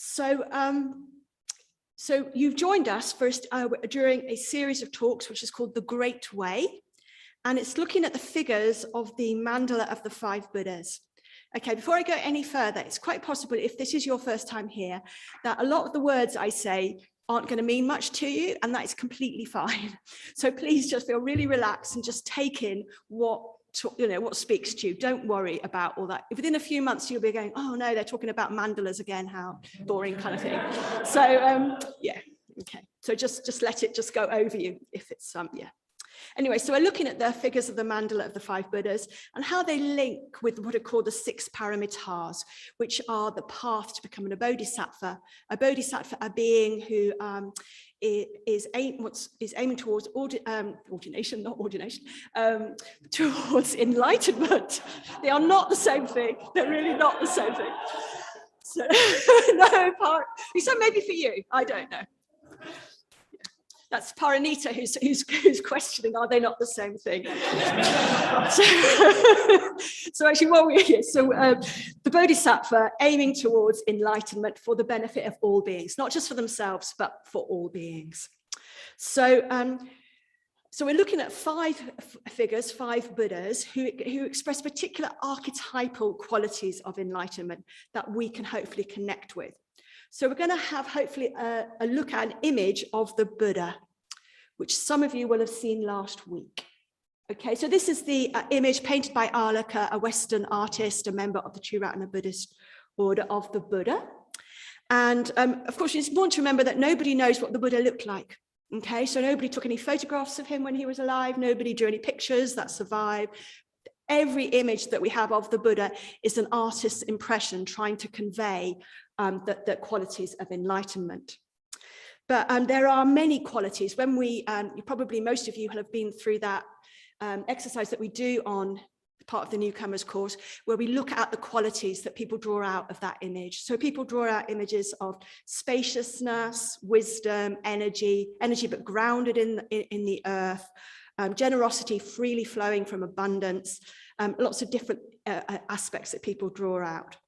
So you've joined us first during a series of talks, which is called The Great Way. And it's looking at the figures of the Mandala of the 5 Buddhas. Okay, before I go any further, it's quite possible, if this is your first time here, that a lot of the words I say aren't going to mean much to you, and that is completely fine. So please just feel really relaxed and just take in what speaks to you. Don't worry about all that. Within a few months, you'll be going, oh no, they're talking about mandalas again, how boring kind of thing. So yeah, okay. So just let it just go over you if it's yeah. Anyway, so we're looking at the figures of the Mandala of the 5 Buddhas and how they link with what are called the 6 paramitars, which are the path to becoming a Bodhisattva. A Bodhisattva, a being who is aiming towards ordination, not ordination, towards enlightenment. They are not the same thing. They're really not the same thing. So, no, so maybe for you, I don't know. That's Paranita who's questioning, are they not the same thing? So actually, the Bodhisattva aiming towards enlightenment for the benefit of all beings, not just for themselves, but for all beings. So we're looking at 5 figures, 5 Buddhas who express particular archetypal qualities of enlightenment that we can hopefully connect with. So we're going to have hopefully a look at an image of the Buddha, which some of you will have seen last week. Okay, so this is the image painted by Alaka, a Western artist, a member of the True Ratna Buddhist Order of the Buddha. And of course, it's important to remember that nobody knows what the Buddha looked like. Okay, so nobody took any photographs of him when he was alive. Nobody drew any pictures that survive. Every image that we have of the Buddha is an artist's impression trying to convey the qualities of enlightenment. But there are many qualities. When probably most of you have been through that exercise that we do on part of the newcomers course, where we look at the qualities that people draw out of that image. So people draw out images of spaciousness, wisdom, energy but grounded in the earth, generosity freely flowing from abundance, lots of different aspects that people draw out.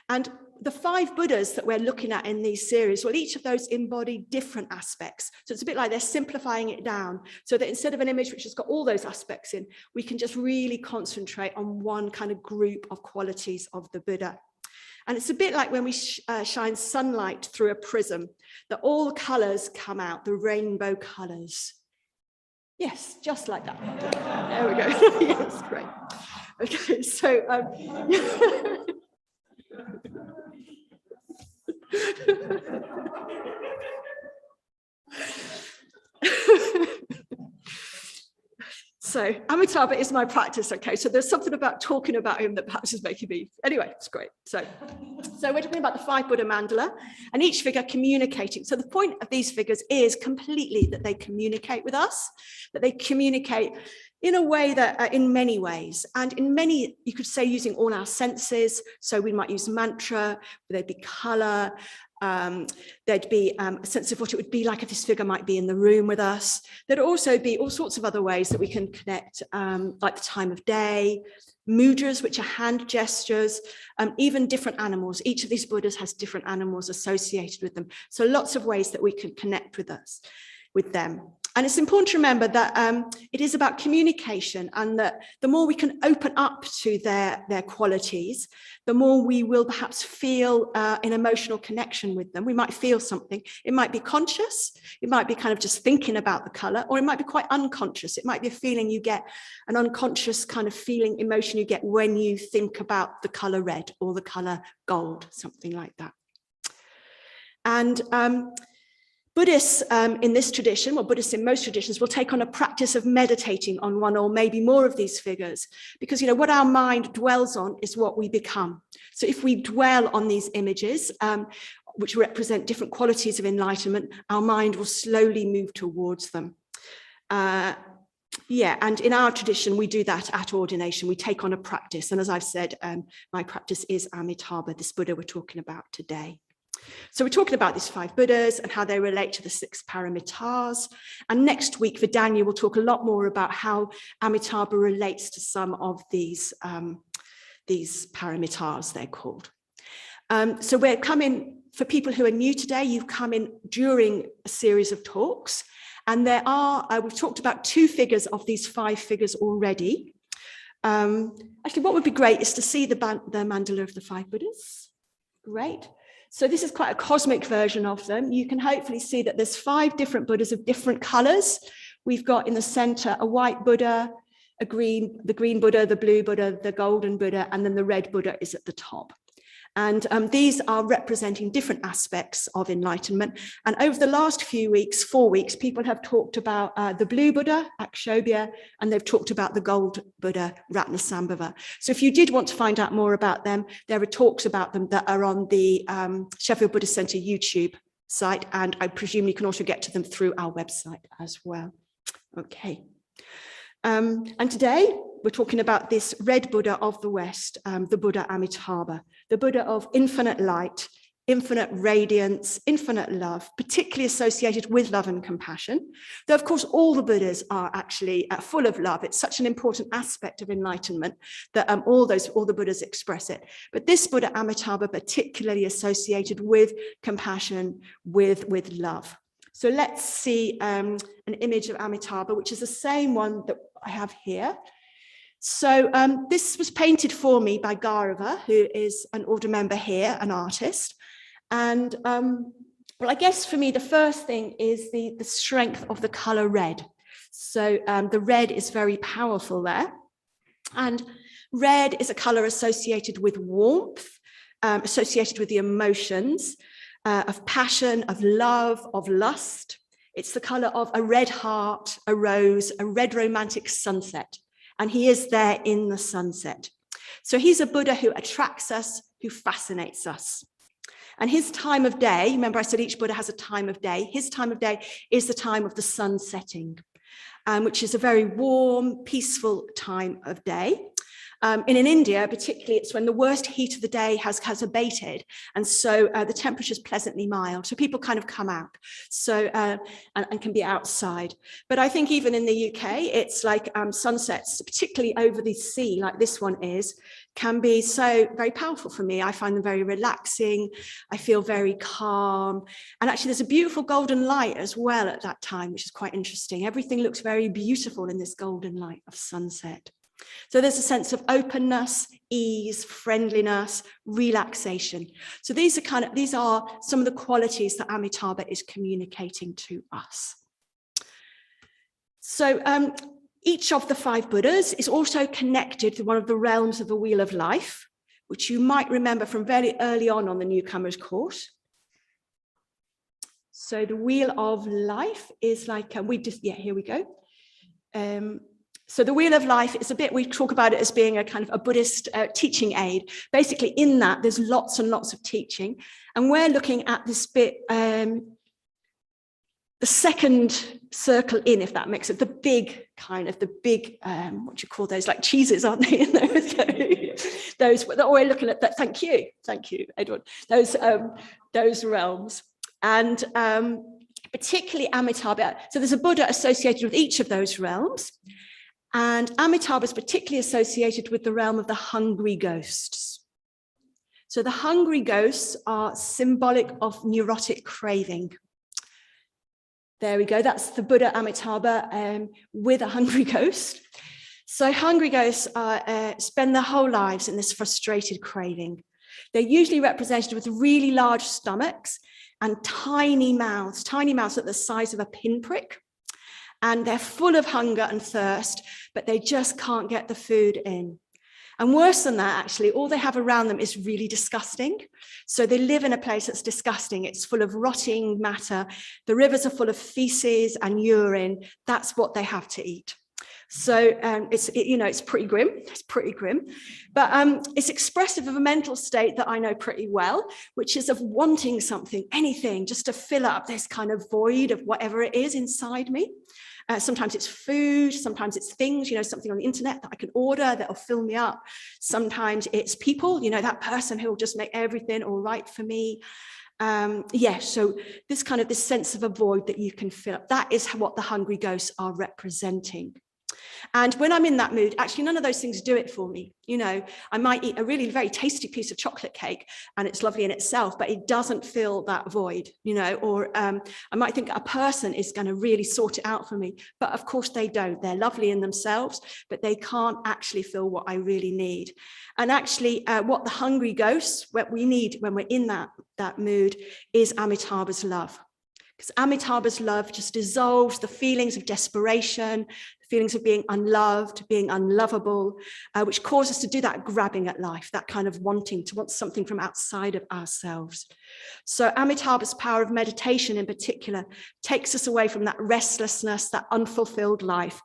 And the 5 Buddhas that we're looking at in these series, well, each of those embody different aspects. So it's a bit like they're simplifying it down so that instead of an image which has got all those aspects in, we can just really concentrate on one kind of group of qualities of the Buddha. And it's a bit like when we shine sunlight through a prism, that all the colors come out, the rainbow colors. Yes, just like that. There we go. Yes, great. Okay, so so Amitabha is my practice, okay? So there's something about talking about him that perhaps is making me... Anyway, it's great. So we're talking about the 5 Buddha Mandala and each figure communicating. So the point of these figures is completely that they communicate with us, that they communicate in a way that, in many ways, and in many, you could say, using all our senses. So we might use mantra, there'd be color, there'd be a sense of what it would be like if this figure might be in the room with us. There'd also be all sorts of other ways that we can connect, like the time of day, mudras, which are hand gestures, even different animals. Each of these Buddhas has different animals associated with them. So lots of ways that we can connect with them. And it's important to remember that it is about communication, and that the more we can open up to their qualities, the more we will perhaps feel an emotional connection with them. We might feel something. It might be conscious. It might be kind of just thinking about the color, or it might be quite unconscious. It might be a feeling you get, an unconscious kind of feeling, emotion you get when you think about the color red or the color gold, something like that. And Buddhists in this tradition, well, Buddhists in most traditions, will take on a practice of meditating on one or maybe more of these figures, because, you know, what our mind dwells on is what we become. So if we dwell on these images, which represent different qualities of enlightenment, our mind will slowly move towards them. Yeah, and in our tradition, we do that at ordination. We take on a practice. And as I've said, my practice is Amitabha, this Buddha we're talking about today. So we're talking about these 5 Buddhas and how they relate to the 6 paramitars. And next week, Vidanya will talk a lot more about how Amitabha relates to some of these paramitars, they're called. So we're coming For people who are new today, you've come in during a series of talks, and there are, we've talked about 2 figures of these 5 figures already. Actually, what would be great is to see the mandala of the 5 Buddhas. Great. So this is quite a cosmic version of them. You can hopefully see that there's 5 different Buddhas of different colors. We've got in the center a white Buddha, the green Buddha, the blue Buddha, the golden Buddha, and then the red Buddha is at the top. And these are representing different aspects of enlightenment. And over the last few weeks, 4 weeks, people have talked about the blue Buddha, Akshobhya, and they've talked about the gold Buddha, Ratna, Sambava. So if you did want to find out more about them, there are talks about them that are on the Sheffield Buddhist Centre YouTube site, and I presume you can also get to them through our website as well. Okay. And today we're talking about this red Buddha of the West, the Buddha Amitabha, the Buddha of infinite light, infinite radiance, infinite love, particularly associated with love and compassion. Though, of course, all the Buddhas are actually full of love. It's such an important aspect of enlightenment that all the Buddhas express it. But this Buddha Amitabha particularly associated with compassion, with love. So let's see an image of Amitabha, which is the same one that I have here. So this was painted for me by Gaurava, who is an order member here, an artist. And well, I guess for me, the first thing is the strength of the color red. So the red is very powerful there. And red is a color associated with warmth, associated with the emotions, of passion, of love, of lust. It's the color of a red heart, a rose, a red romantic sunset. And he is there in the sunset. So he's a Buddha who attracts us, who fascinates us. And his time of day, remember I said each Buddha has a time of day. His time of day is the time of the sun setting, which is a very warm, peaceful time of day. In India, particularly, it's when the worst heat of the day has abated. And so the temperature is pleasantly mild. So people kind of come out and can be outside. But I think even in the UK, it's like sunsets, particularly over the sea, like this one is, can be so very powerful for me. I find them very relaxing. I feel very calm. And actually, there's a beautiful golden light as well at that time, which is quite interesting. Everything looks very beautiful in this golden light of sunset. So there's a sense of openness, ease, friendliness, relaxation. So these are some of the qualities that Amitabha is communicating to us. So each of the 5 Buddhas is also connected to one of the realms of the Wheel of Life, which you might remember from very early on the newcomers course. So the Wheel of Life is like, here we go. So the Wheel of Life is a bit, we talk about it as being a kind of a Buddhist teaching aid. Basically in that, there's lots and lots of teaching. And we're looking at this bit, the second circle in, if that makes it, the big, what do you call those, like cheeses, aren't they? Those that we're looking at, that. Thank you, Edward. Those realms. And particularly Amitabha. So there's a Buddha associated with each of those realms. And Amitabha is particularly associated with the realm of the hungry ghosts. So the hungry ghosts are symbolic of neurotic craving. There we go. That's the Buddha Amitabha with a hungry ghost. So hungry ghosts spend their whole lives in this frustrated craving. They're usually represented with really large stomachs and tiny mouths at the size of a pinprick. And they're full of hunger and thirst, but they just can't get the food in. And worse than that, actually, all they have around them is really disgusting. So they live in a place that's disgusting. It's full of rotting matter. The rivers are full of feces and urine. That's what they have to eat. So it's pretty grim. It's pretty grim. But it's expressive of a mental state that I know pretty well, which is of wanting something, anything, just to fill up this kind of void of whatever it is inside me. Sometimes it's food, sometimes it's things, something on the internet that I can order that'll fill me up. Sometimes it's people, that person who will just make everything all right for me. So this sense of a void that you can fill up, that is what the hungry ghosts are representing. And when I'm in that mood, actually, none of those things do it for me. You know, I might eat a really very tasty piece of chocolate cake and it's lovely in itself, but it doesn't fill that void, you know, or I might think a person is going to really sort it out for me. But of course they don't. They're lovely in themselves, but they can't actually fill what I really need. And actually what the hungry ghosts, what we need when we're in that mood is Amitabha's love. Because Amitabha's love just dissolves the feelings of desperation, feelings of being unloved, being unlovable, which cause us to do that grabbing at life, that kind of wanting to want something from outside of ourselves. So Amitabha's power of meditation in particular takes us away from that restlessness, that unfulfilled life,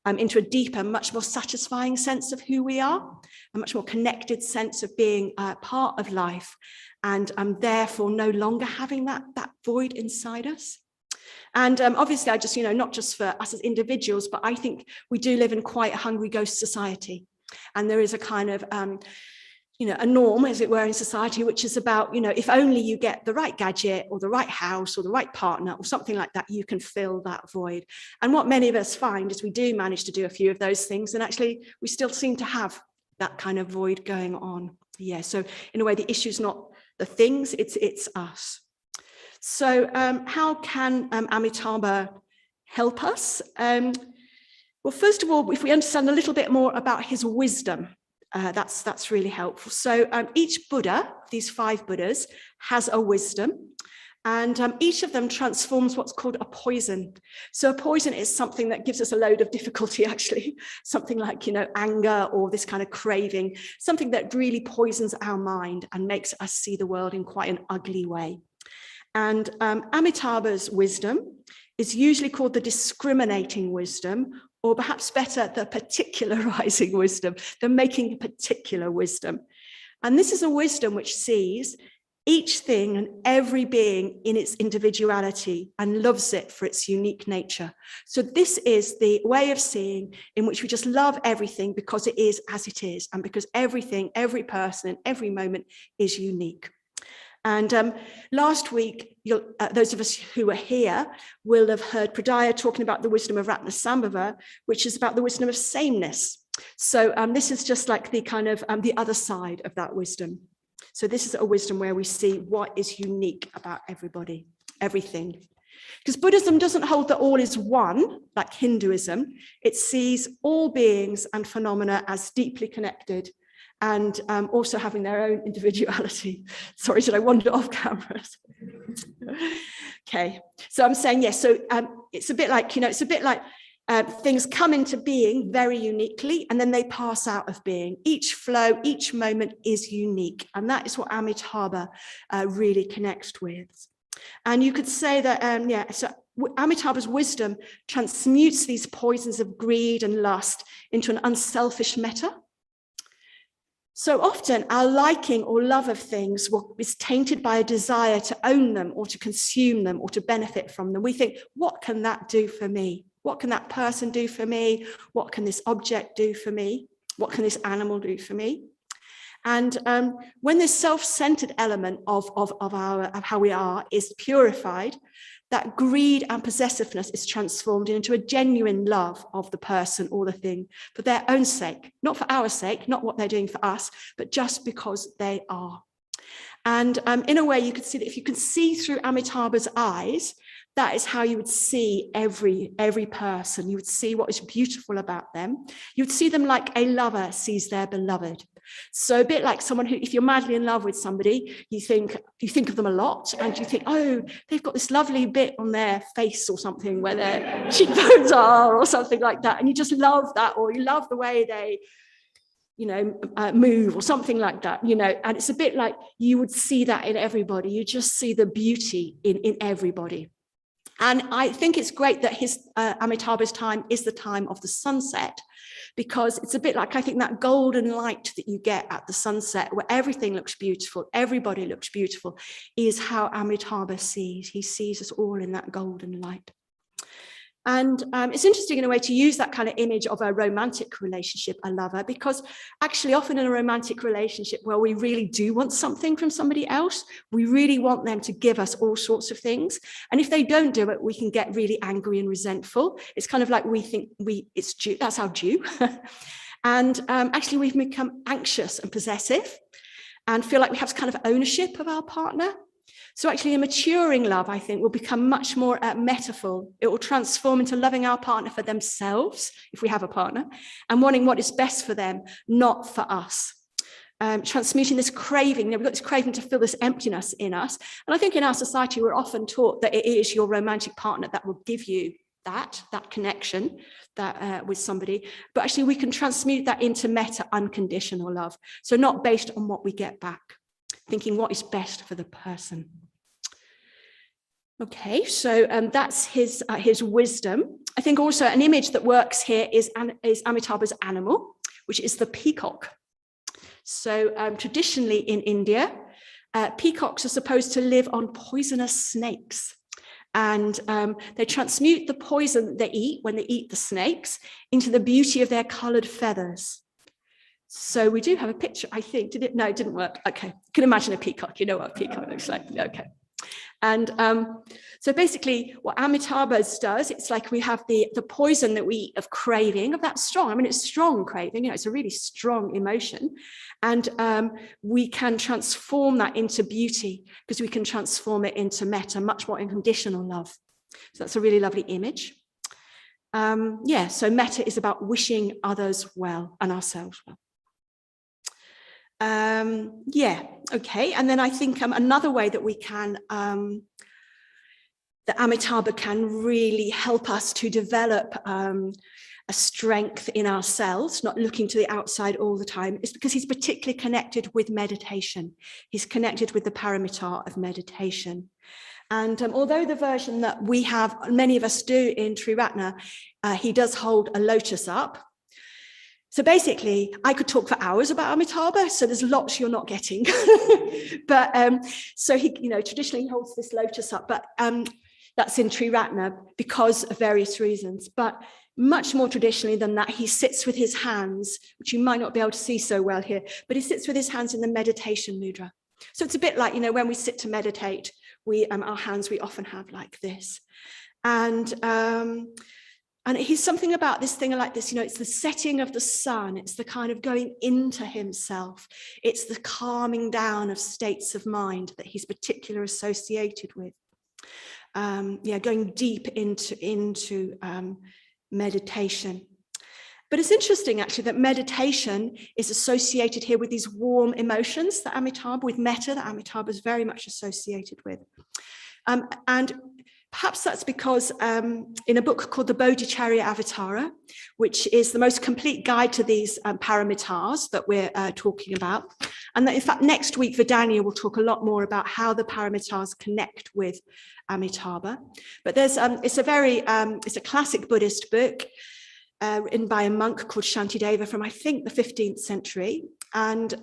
into a deeper, much more satisfying sense of who we are, a much more connected sense of being part of life, and therefore no longer having that void inside us. And obviously, I just, you know, not just for us as individuals, but I think we do live in quite a hungry ghost society. And there is a kind of, you know, a norm, as it were, in society, which is about, you know, if only you get the right gadget or the right house or the right partner or something like that, you can fill that void. And what many of us find is we do manage to do a few of those things, and actually we still seem to have that kind of void going on. Yeah, so in a way, the issue is not the things, it's us. So how can Amitabha help us? Well, first of all, if we understand a little bit more about his wisdom, that's really helpful. So each Buddha, these 5 Buddhas, has a wisdom, and each of them transforms what's called a poison. So a poison is something that gives us a load of difficulty, actually, something like, you know, anger or this kind of craving, something that really poisons our mind and makes us see the world in quite an ugly way. And Amitabha's wisdom is usually called the discriminating wisdom, or perhaps better, the particularizing wisdom, the making particular wisdom. And this is a wisdom which sees each thing and every being in its individuality and loves it for its unique nature. So this is the way of seeing in which we just love everything because it is as it is, and because everything, every person, and every moment is unique. And last week, those of us who were here will have heard Pradaya talking about the wisdom of Ratna Sambava, which is about the wisdom of sameness. So this is just like the kind of the other side of that wisdom. So this is a wisdom where we see what is unique about everybody, everything. Because Buddhism doesn't hold that all is one, like Hinduism. It sees all beings and phenomena as deeply connected, and also having their own individuality. Sorry, did I wander off camera? Okay, so I'm saying, yes, so it's a bit like, you know, it's a bit like things come into being very uniquely, and then they pass out of being. Each flow, each moment is unique, and that is what Amitabha really connects with. And you could say that, so Amitabha's wisdom transmutes these poisons of greed and lust into an unselfish metta. So often our liking or love of things is tainted by a desire to own them or to consume them or to benefit from them. We think, what can that do for me? What can that person do for me? What can this object do for me? What can this animal do for me? And when this self-centered element of how we are is purified, that greed and possessiveness is transformed into a genuine love of the person or the thing for their own sake, not for our sake, not what they're doing for us, but just because they are. And in a way, you could see that if you can see through Amitabha's eyes, that is how you would see every person. You would see what is beautiful about them. You would see them like a lover sees their beloved. So a bit like someone who, if you're madly in love with somebody, you think of them a lot, and you think, oh, they've got this lovely bit on their face or something where their cheekbones are or something like that. And you just love that, or you love the way they, you know, move or something like that, you know. And it's a bit like you would see that in everybody. You just see the beauty in everybody. And I think it's great that Amitabha's time is the time of the sunset, because it's a bit like, I think, that golden light that you get at the sunset where everything looks beautiful, everybody looks beautiful, is how Amitabha sees. He sees us all in that golden light. And it's interesting in a way to use that kind of image of a romantic relationship, a lover, because actually often in a romantic relationship where we really do want something from somebody else, we really want them to give us all sorts of things. And if they don't do it, we can get really angry and resentful. It's kind of like we think it's due, that's our due. And actually we've become anxious and possessive and feel like we have kind of ownership of our partner. So actually a maturing love, I think, will become much more metaphysical. It will transform into loving our partner for themselves, if we have a partner, and wanting what is best for them, not for us. Transmuting this craving, we've got this craving to fill this emptiness in us. And I think in our society, we're often taught that it is your romantic partner that will give you that connection that with somebody. But actually we can transmute that into metta, unconditional love. So not based on what we get back, thinking what is best for the person. Okay, so that's his wisdom. I think also an image that works here is Amitabha's animal, which is the peacock. So traditionally in India, peacocks are supposed to live on poisonous snakes. And they transmute the poison they eat when they eat the snakes into the beauty of their coloured feathers. So we do have a picture, I think. Did it? No, it didn't work. Okay, you can imagine a peacock. You know what a peacock looks like. Okay. And so basically what Amitabha's does, it's like we have the poison that we eat of craving, of that strong, I mean, it's strong craving, it's a really strong emotion. And we can transform that into beauty because we can transform it into metta, much more unconditional love. So that's a really lovely image. So metta is about wishing others well and ourselves well. Okay. And then I think another way that we can, that Amitabha can really help us to develop a strength in ourselves, not looking to the outside all the time, is because he's particularly connected with meditation. He's connected with the paramita of meditation. And although the version that we have, many of us do in Ratna, he does hold a lotus up. So basically, I could talk for hours about Amitabha, so there's lots you're not getting. But so he, traditionally he holds this lotus up, but that's in Ratna because of various reasons. But much more traditionally than that, he sits with his hands, which you might not be able to see so well here, but he sits with his hands in the meditation mudra. So it's a bit like, when we sit to meditate, our hands we often have like this. And he's something about this thing like this, it's the setting of the sun. It's the kind of going into himself. It's the calming down of states of mind that he's particularly associated with. Going deep into meditation. But it's interesting, actually, that meditation is associated here with these warm emotions that Amitabha, with metta, that Amitabha is very much associated with. And perhaps that's because in a book called the Bodhicharya Avatara, which is the most complete guide to these paramitas that we're talking about, and that in fact next week Vedanya will talk a lot more about how the paramitas connect with Amitabha. But there's it's a classic Buddhist book written by a monk called Shantideva from I think the 15th century. And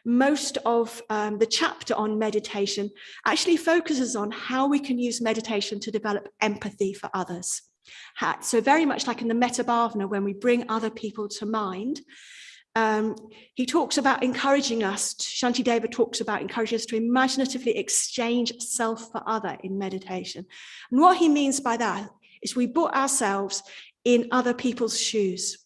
most of the chapter on meditation actually focuses on how we can use meditation to develop empathy for others. So very much like in the Metta Bhavana, when we bring other people to mind, he talks about encouraging us, Shantideva talks about encouraging us to imaginatively exchange self for other in meditation. And what he means by that is we put ourselves in other people's shoes.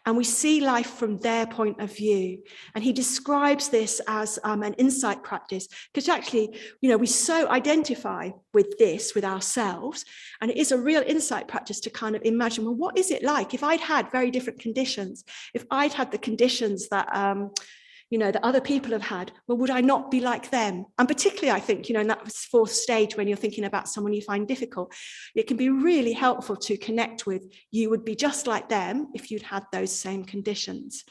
And we see life from their point of view. And he describes this as an insight practice, because actually, we so identify with this, with ourselves. And it is a real insight practice to kind of imagine, well, what is it like if I'd had very different conditions? If I'd had the conditions that, that other people have had, well, would I not be like them? And particularly, I think, in that fourth stage, when you're thinking about someone you find difficult, it can be really helpful to connect with, you would be just like them if you'd had those same conditions.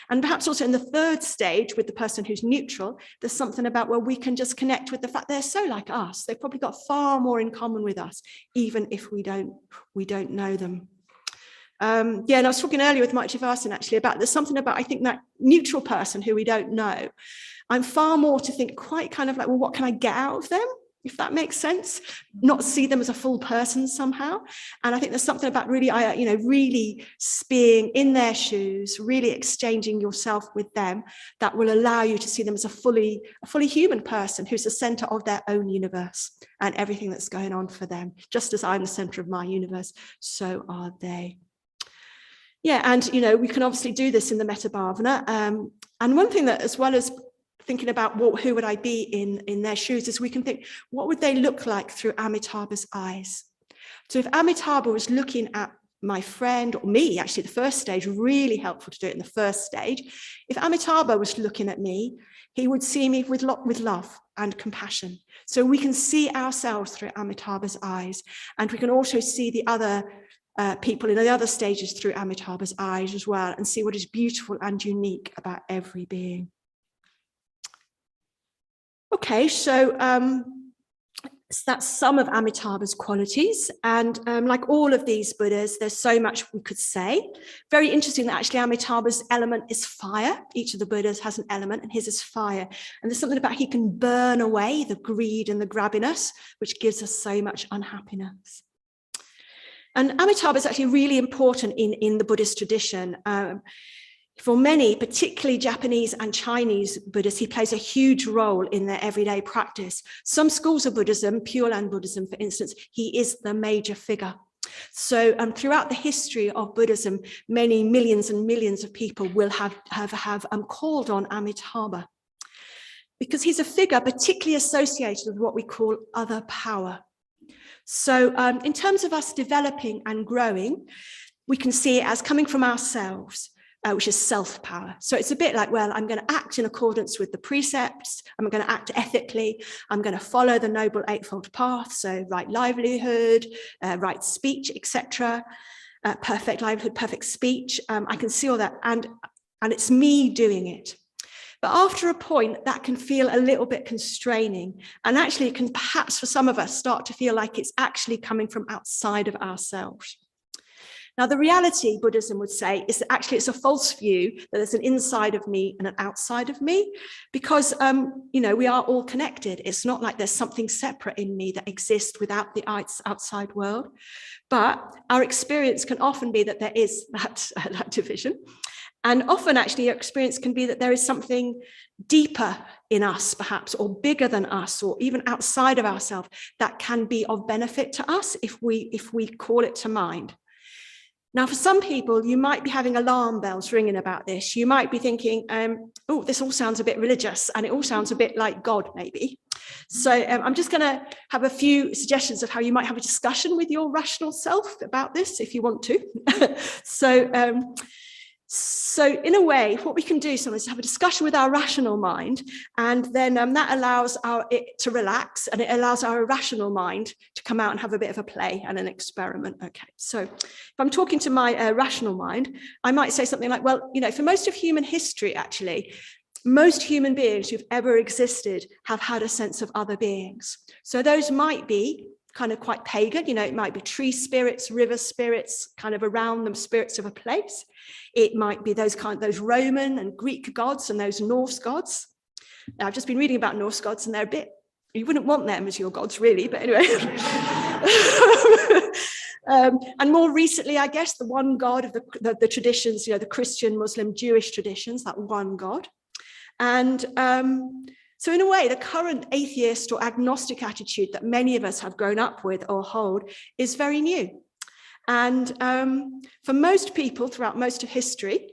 And perhaps also in the third stage, with the person who's neutral, there's something about where we can just connect with the fact they're so like us. They've probably got far more in common with us, even if we don't know them. And I was talking earlier with Mike Jivasan actually about there's something about, I think, that neutral person who we don't know. I'm far more to think quite kind of like, well, what can I get out of them? if that makes sense, not see them as a full person somehow. And I think there's something about really, really being in their shoes, really exchanging yourself with them, that will allow you to see them as a fully human person who's the center of their own universe and everything that's going on for them. Just as I'm the center of my universe, so are they. Yeah, and we can obviously do this in the Metta Bhavana. And one thing that, as well as thinking about who would I be in their shoes, is we can think, what would they look like through Amitabha's eyes? So if Amitabha was looking at my friend, or me, actually the first stage, really helpful to do it in the first stage. If Amitabha was looking at me, he would see me with love and compassion. So we can see ourselves through Amitabha's eyes, and we can also see the other people in the other stages through Amitabha's eyes as well, and see what is beautiful and unique about every being. Okay, so that's some of Amitabha's qualities. And like all of these Buddhas, there's so much we could say. Very interesting that actually Amitabha's element is fire. Each of the Buddhas has an element, and his is fire. And there's something about he can burn away the greed and the grabbiness, which gives us so much unhappiness. And Amitabha is actually really important in the Buddhist tradition. For many, particularly Japanese and Chinese Buddhists, he plays a huge role in their everyday practice. Some schools of Buddhism, Pure Land Buddhism, for instance, he is the major figure. So throughout the history of Buddhism, many millions and millions of people will have called on Amitabha, because he's a figure particularly associated with what we call other power. So in terms of us developing and growing, we can see it as coming from ourselves. Which is self-power. So it's a bit like, well, I'm going to act in accordance with the precepts. I'm going to act ethically. I'm going to follow the Noble Eightfold Path. So right livelihood, right speech, etc. Perfect livelihood, perfect speech. I can see all that, and it's me doing it. But after a point, that can feel a little bit constraining. And actually, it can perhaps, for some of us, start to feel like it's actually coming from outside of ourselves. Now, the reality, Buddhism would say, is that actually it's a false view that there's an inside of me and an outside of me, because, we are all connected. It's not like there's something separate in me that exists without the outside world. But our experience can often be that there is that division. And often, actually, your experience can be that there is something deeper in us, perhaps, or bigger than us, or even outside of ourselves, that can be of benefit to us if we call it to mind. Now, for some people, you might be having alarm bells ringing about this. You might be thinking, oh, this all sounds a bit religious, and it all sounds a bit like God, maybe. So I'm just going to have a few suggestions of how you might have a discussion with your rational self about this, if you want to. So in a way, what we can do sometimes is have a discussion with our rational mind, and then that allows it to relax, and it allows our irrational mind to come out and have a bit of a play and an experiment. Okay, so if I'm talking to my rational mind, I might say something like, well, for most of human history, actually, most human beings who've ever existed have had a sense of other beings. So those might be kind of quite pagan, it might be tree spirits, river spirits, kind of around them, spirits of a place. It might be those Roman and Greek gods and those Norse gods. Now, I've just been reading about Norse gods, and they're a bit, you wouldn't want them as your gods, really, but anyway. And more recently, I guess, the one God of the traditions, the Christian, Muslim, Jewish traditions, that one God. And so in a way, the current atheist or agnostic attitude that many of us have grown up with or hold is very new. And for most people throughout most of history,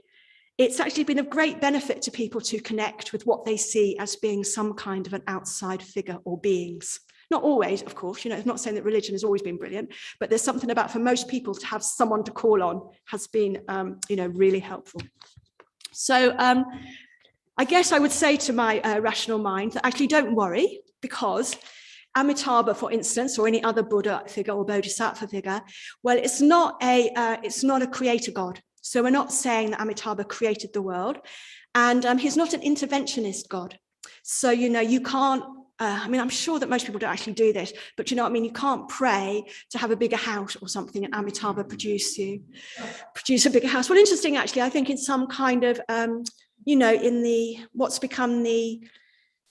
it's actually been of great benefit to people to connect with what they see as being some kind of an outside figure or beings. Not always, of course, it's not saying that religion has always been brilliant, but there's something about, for most people, to have someone to call on has been, really helpful. So I guess I would say to my rational mind that actually don't worry, because Amitabha, for instance, or any other Buddha figure or Bodhisattva figure, well, it's not a creator God. So we're not saying that Amitabha created the world, and he's not an interventionist God. So, you can't, I'm sure that most people don't actually do this, but you can't pray to have a bigger house or something, and Amitabha produce a bigger house. Well, interesting, actually, I think in some kind of, in what's become the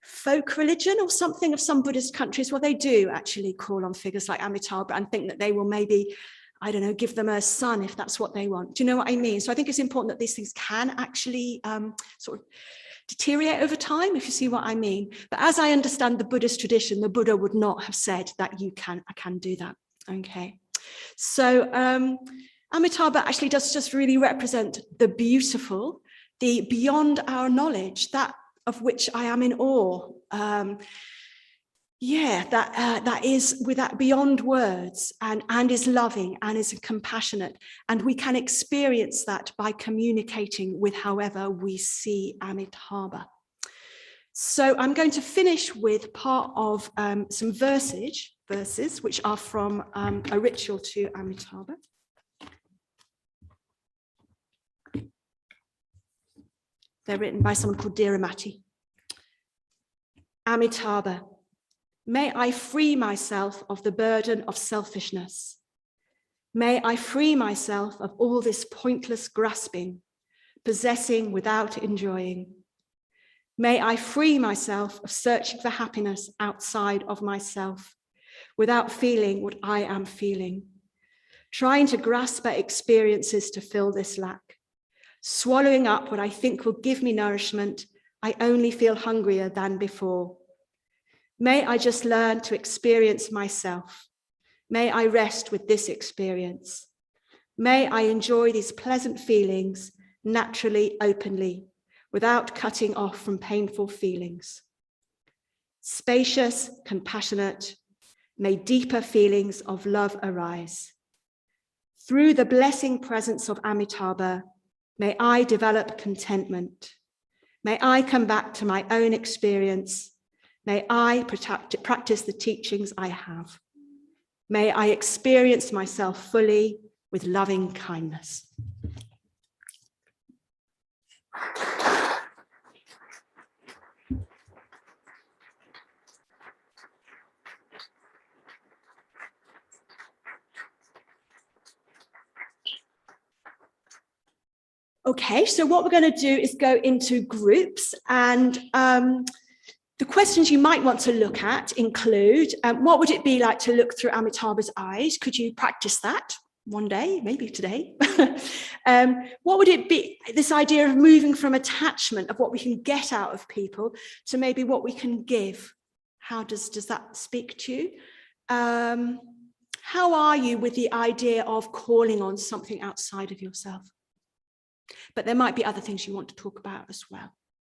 folk religion or something of some Buddhist countries. Well, they do actually call on figures like Amitabha and think that they will maybe, I don't know, give them a son if that's what they want. Do you know what I mean? So I think it's important that these things can actually sort of deteriorate over time, if you see what I mean. But as I understand the Buddhist tradition, the Buddha would not have said that I can do that. Okay. So Amitabha actually does just really represent the beautiful, the beyond our knowledge, that of which I am in awe. That is with that beyond words and is loving and is compassionate. And we can experience that by communicating with however we see Amitabha. So I'm going to finish with part of some verses, which are from a ritual to Amitabha. They're written by someone called Dhiramati. Amitabha, may I free myself of the burden of selfishness. May I free myself of all this pointless grasping, possessing without enjoying. May I free myself of searching for happiness outside of myself, without feeling what I am feeling, trying to grasp at experiences to fill this lack. Swallowing up what I think will give me nourishment, I only feel hungrier than before. May I just learn to experience myself. May I rest with this experience. May I enjoy these pleasant feelings naturally, openly, without cutting off from painful feelings. Spacious, compassionate, may deeper feelings of love arise. Through the blessing presence of Amitabha, may I develop contentment. May I come back to my own experience. May I practice the teachings I have. May I experience myself fully with loving kindness. Okay, so what we're going to do is go into groups, and the questions you might want to look at include, what would it be like to look through Amitabha's eyes? Could you practice that one day, maybe today? What would it be, this idea of moving from attachment of what we can get out of people to maybe what we can give? How does that speak to you? How are you with the idea of calling on something outside of yourself? But there might be other things you want to talk about as well.